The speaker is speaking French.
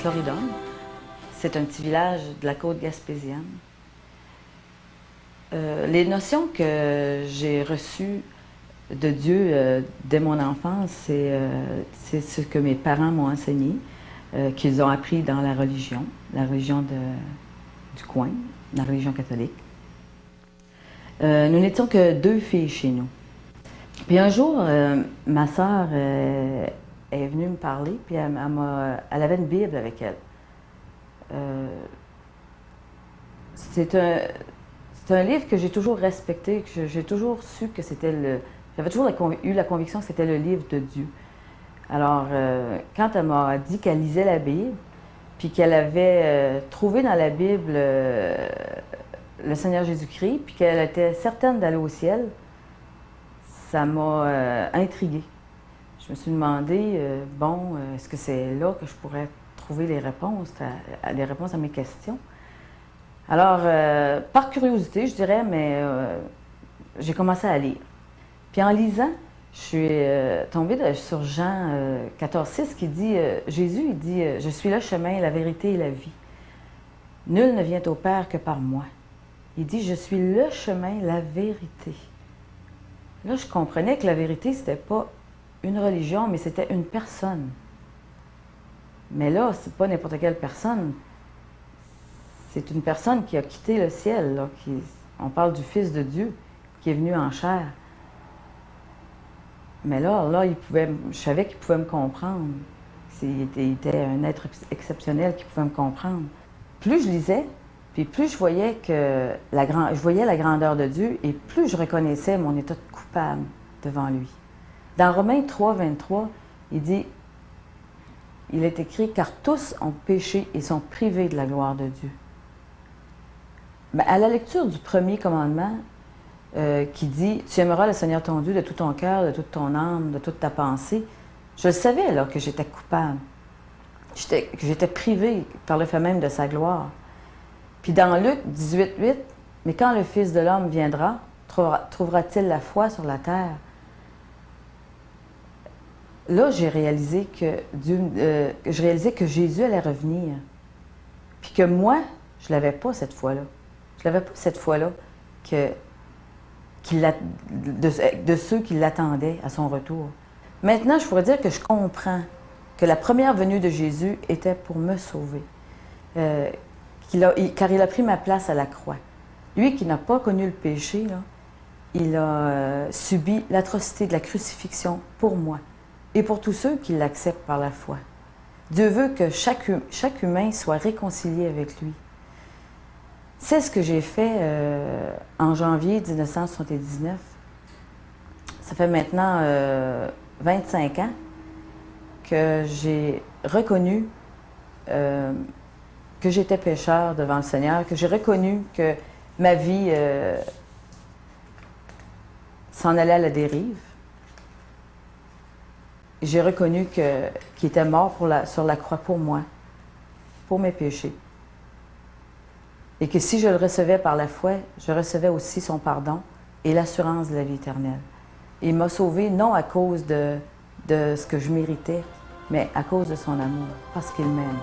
Corridon. C'est un petit village de la côte gaspésienne. Les notions que j'ai reçues de Dieu dès mon enfance, c'est ce que mes parents m'ont enseigné, qu'ils ont appris dans la religion du coin, la religion catholique. Nous n'étions que 2 filles chez nous. Puis un jour, ma sœur est venue me parler, puis elle avait une Bible avec elle. C'est un livre que j'ai toujours respecté, que j'ai toujours su que c'était J'avais toujours eu la conviction que c'était le livre de Dieu. Alors, quand elle m'a dit qu'elle lisait la Bible, puis qu'elle avait trouvé dans la Bible le Seigneur Jésus-Christ, puis qu'elle était certaine d'aller au ciel, ça m'a intriguée. Je me suis demandé, est-ce que c'est là que je pourrais trouver les réponses à mes questions? Alors, par curiosité, je dirais, mais j'ai commencé à lire. Puis en lisant, je suis tombée sur Jean 14,6 qui dit, Jésus, il dit, « Je suis le chemin, la vérité et la vie. Nul ne vient au Père que par moi. » Il dit, « Je suis le chemin, la vérité. » Là, je comprenais que la vérité, c'était pas une religion, mais c'était une personne. Mais là, c'est pas n'importe quelle personne. C'est une personne qui a quitté le ciel. Là, on parle du Fils de Dieu qui est venu en chair. Mais là je savais qu'il pouvait me comprendre. Il était un être exceptionnel qui pouvait me comprendre. Plus je lisais, puis plus je voyais la grandeur de Dieu, et plus je reconnaissais mon état de coupable devant lui. Dans Romains 3, 23, il est écrit « Car tous ont péché et sont privés de la gloire de Dieu. » Mais à la lecture du premier commandement, qui dit « Tu aimeras le Seigneur ton Dieu de tout ton cœur, de toute ton âme, de toute ta pensée », je savais alors que j'étais coupable, que j'étais privée par le fait même de sa gloire. Puis dans Luc 18, 8, « Mais quand le Fils de l'homme viendra, trouvera-t-il la foi sur la terre? » Là, j'ai réalisé que Jésus allait revenir. Puis que moi, je ne l'avais pas cette foi-là. Je n'avais pas cette foi-là de ceux qui l'attendaient à son retour. Maintenant, je pourrais dire que je comprends que la première venue de Jésus était pour me sauver. Car il a pris ma place à la croix. Lui qui n'a pas connu le péché, là, il a subi l'atrocité de la crucifixion pour moi et pour tous ceux qui l'acceptent par la foi. Dieu veut que chaque humain soit réconcilié avec lui. C'est ce que j'ai fait en janvier 1979. Ça fait maintenant 25 ans que j'ai reconnu que j'étais pécheur devant le Seigneur, que j'ai reconnu que ma vie s'en allait à la dérive. J'ai reconnu qu'il était mort sur la croix pour moi, pour mes péchés. Et que si je le recevais par la foi, je recevais aussi son pardon et l'assurance de la vie éternelle. Il m'a sauvé non à cause de ce que je méritais, mais à cause de son amour, parce qu'il m'aime.